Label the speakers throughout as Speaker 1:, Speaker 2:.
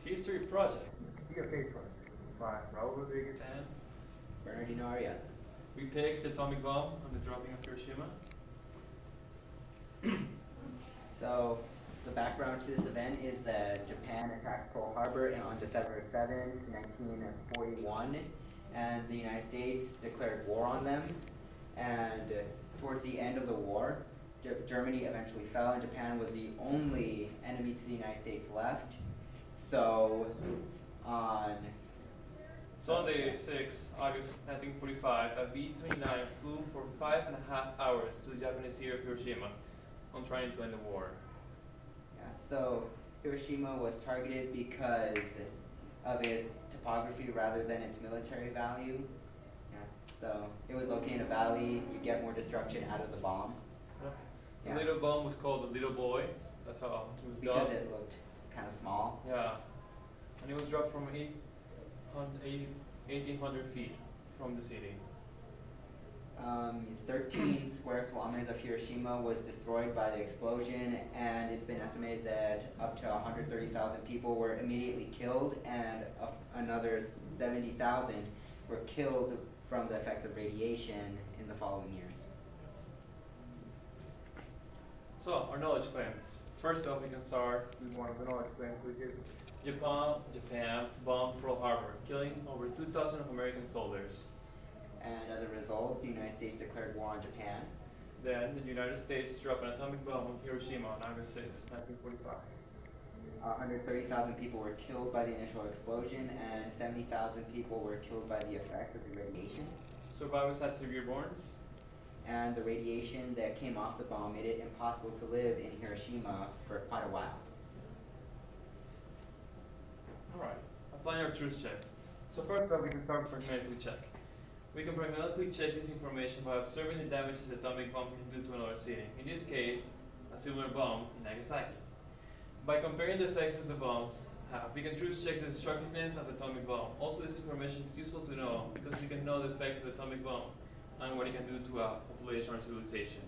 Speaker 1: History Project.
Speaker 2: PFA Project by Raul Rodriguez.
Speaker 1: And
Speaker 3: Bernardino Arias.
Speaker 1: we picked the atomic bomb on the dropping of Hiroshima.
Speaker 3: So the background to this event is that Japan attacked Pearl Harbor on December 7th, 1941, and the United States declared war on them. And towards the end of the war, Germany eventually fell, and Japan was the only enemy to the United States left. So on
Speaker 1: Sunday, 6 August 1945, a B-29 flew for 5.5 hours to the Japanese city of Hiroshima on trying to end the war.
Speaker 3: Yeah, so Hiroshima was targeted because of its topography rather than its military value. Yeah, so it was located in a valley, you get more destruction out of the bomb.
Speaker 1: The
Speaker 3: Yeah.
Speaker 1: little bomb was called the Little Boy. That's how it was
Speaker 3: Because
Speaker 1: dubbed.
Speaker 3: it looked kind of small.
Speaker 1: Yeah. And it was dropped from 1,800 feet from the city.
Speaker 3: 13 square kilometers of Hiroshima was destroyed by the explosion, and it's been estimated that up to 130,000 people were immediately killed, and another 70,000 were killed from the effects of radiation in the following years.
Speaker 1: So, our knowledge claims. First off, we can start.
Speaker 2: We want to know explain which is
Speaker 1: Japan bombed Pearl Harbor, killing over 2,000 of American soldiers.
Speaker 3: And as a result, the United States declared war on Japan.
Speaker 1: Then, the United States dropped an atomic bomb on Hiroshima on August 6,
Speaker 2: 1945.
Speaker 3: 130,000 people were killed by the initial explosion, and 70,000 people were killed by the effects of the radiation.
Speaker 1: Survivors had severe burns.
Speaker 3: And the radiation that came off the bomb made it impossible to live in Hiroshima for quite a while.
Speaker 1: Alright, applying our truth checks. So first off, we can start with pragmatically check. We can pragmatically check this information by observing the damages the atomic bomb can do to another city. In this case, a similar bomb in Nagasaki. By comparing the effects of the bombs we can truth check the destructiveness of the atomic bomb. Also, this information is useful to know because we can know the effects of the atomic bomb and what it can do to a population or civilization.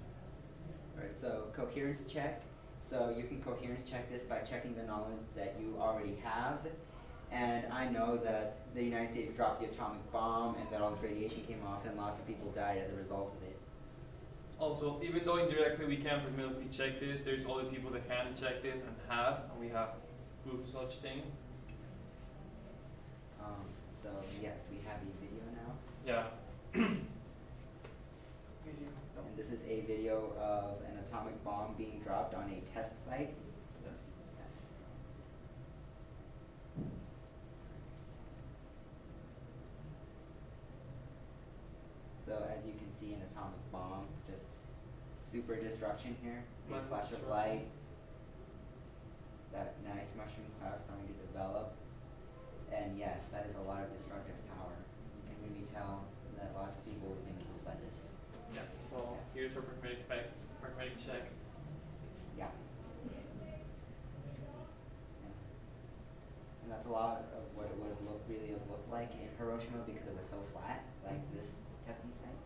Speaker 3: Alright, so coherence check. So you can coherence check this by checking the knowledge that you already have. And I know that the United States dropped the atomic bomb and that all this radiation came off and lots of people died as a result of it.
Speaker 1: Also, even though indirectly we can't pragmatically check this, there's other people that can check this and we have proof of such thing.
Speaker 3: So yes, we have a video now.
Speaker 1: Yeah.
Speaker 3: And this is a video of an atomic bomb being dropped on a test site.
Speaker 1: Yes.
Speaker 3: Yes. So as you can see, an atomic bomb, just super destruction here. Big
Speaker 1: Massive
Speaker 3: flash of
Speaker 1: destruction.
Speaker 3: light. That nice mushroom cloud starting to develop. And yes, that is a lot of destructive power. You can really tell that lots of people have been killed by this.
Speaker 1: Yes. So
Speaker 3: Yes.
Speaker 1: here's our pragmatic check.
Speaker 3: Yeah. And that's a lot of what it would have really have looked like in Hiroshima because it was so flat, like this testing site.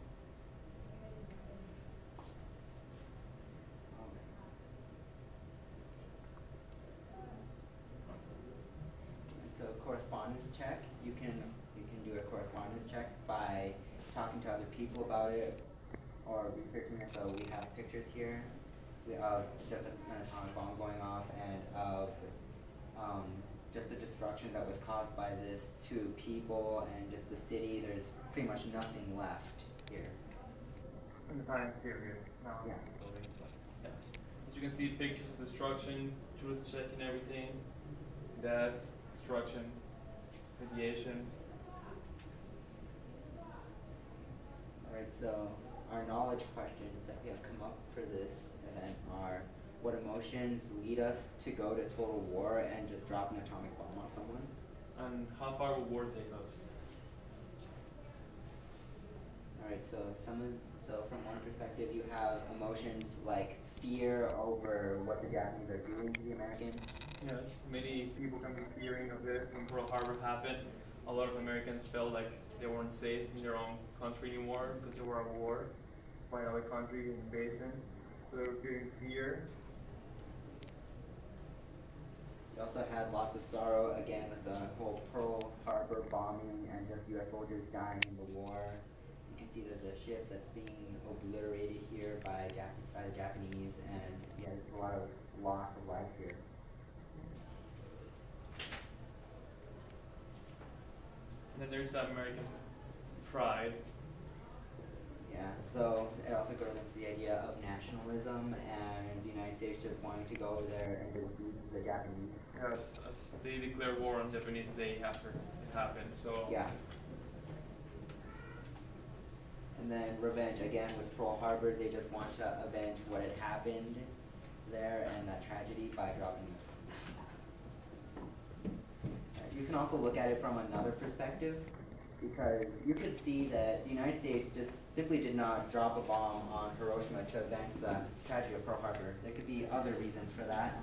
Speaker 3: And so correspondence check, you can do a correspondence check by talking to other people about it or researching it. So we have pictures here of just an atomic bomb going off and of just the destruction that was caused by this to people and just the city. There's pretty much nothing left here.
Speaker 2: in the time period now.
Speaker 3: Yeah.
Speaker 1: Yes. As you can see, pictures of destruction, truth check and everything. Death, destruction, radiation.
Speaker 3: Alright, so our knowledge questions that we have come up for this event are: what emotions lead us to go to total war and just drop an atomic bomb on someone?
Speaker 1: And how far will war take us?
Speaker 3: Alright, so from one perspective you have emotions like fear over what the Japanese are doing to the Americans.
Speaker 1: Yes. Many people can be fearing of this. When Pearl Harbor happened, a lot of Americans felt like they weren't safe in their own country anymore because they were at war by another country invasion. So they were feeling fear.
Speaker 3: You also had lots of sorrow, again, with the whole Pearl Harbor bombing and just US soldiers dying in the war. You can see there's a ship that's being obliterated here by the Japanese, and yeah, there's a lot of loss of life here.
Speaker 1: And then there's that American pride.
Speaker 3: Yeah, so it also goes into the idea of nationalism and the United States just wanting to go over there and defeat the Japanese.
Speaker 1: Yes, as they declared war on Japanese the day after it happened. So
Speaker 3: Yeah. And then revenge, again, with Pearl Harbor, they just want to avenge what had happened there and that tragedy by dropping it. You can also look at it from another perspective, because you could see that the United States just simply did not drop a bomb on Hiroshima to avenge the tragedy of Pearl Harbor. There could be other reasons for that.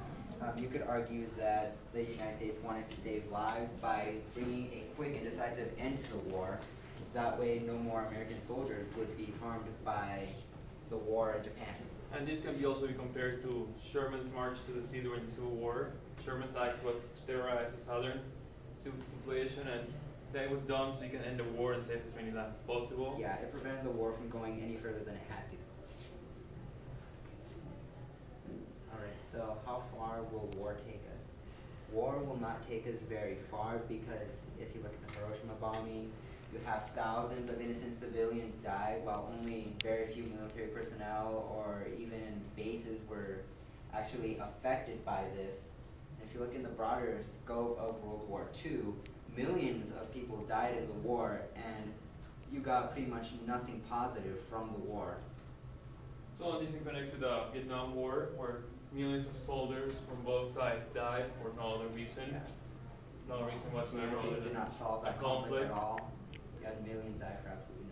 Speaker 3: You could argue that the United States wanted to save lives by bringing a quick and decisive end to the war. That way, no more American soldiers would be harmed by the war in Japan.
Speaker 1: And this can be also be compared to Sherman's march to the sea during the Civil War. Sherman's act was to terrorize the southern population, and that was done so you can end the war and save as many lives as possible.
Speaker 3: Yeah, it prevented the war from going any further than it had to. Alright, so how far will war take us? War will not take us very far, because if you look at the Hiroshima bombing, you have thousands of innocent civilians die while only very few military personnel or even bases were actually affected by this. And if you look in the broader scope of World War II, millions of people died in the war, and you got pretty much nothing positive from the war.
Speaker 1: So this can connect to the Vietnam War, where millions of soldiers from both sides died for no other reason.
Speaker 3: Yeah.
Speaker 1: No reason
Speaker 3: The
Speaker 1: whatsoever
Speaker 3: United
Speaker 1: other
Speaker 3: States did
Speaker 1: than
Speaker 3: not solve
Speaker 1: a
Speaker 3: that conflict
Speaker 1: conflict.
Speaker 3: at all. You had millions die for absolutely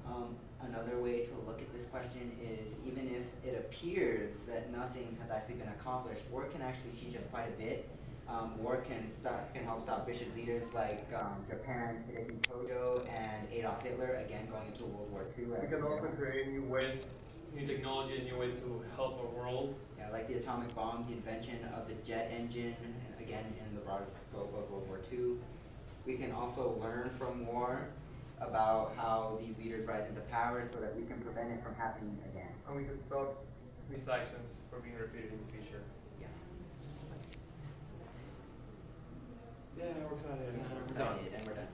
Speaker 3: nothing. Another way to look at this question is, even if it appears that nothing has actually been accomplished, war can actually teach us quite a bit. War can help stop vicious leaders like Japan's Hideki Tojo and Adolf Hitler, again going into World War II.
Speaker 2: We can also create new ways.
Speaker 1: New technology and new ways to help our world.
Speaker 3: Yeah, like the atomic bomb, the invention of the jet engine, and again in the broader scope of World War II. We can also learn from war about how these leaders rise into power so that we can prevent it from happening again.
Speaker 2: And we can stop
Speaker 1: These actions for being repeated in the future.
Speaker 3: Yeah.
Speaker 1: Yeah, we're excited.
Speaker 3: Yeah,
Speaker 1: And we're
Speaker 3: we're
Speaker 1: done.
Speaker 3: excited, and we're done.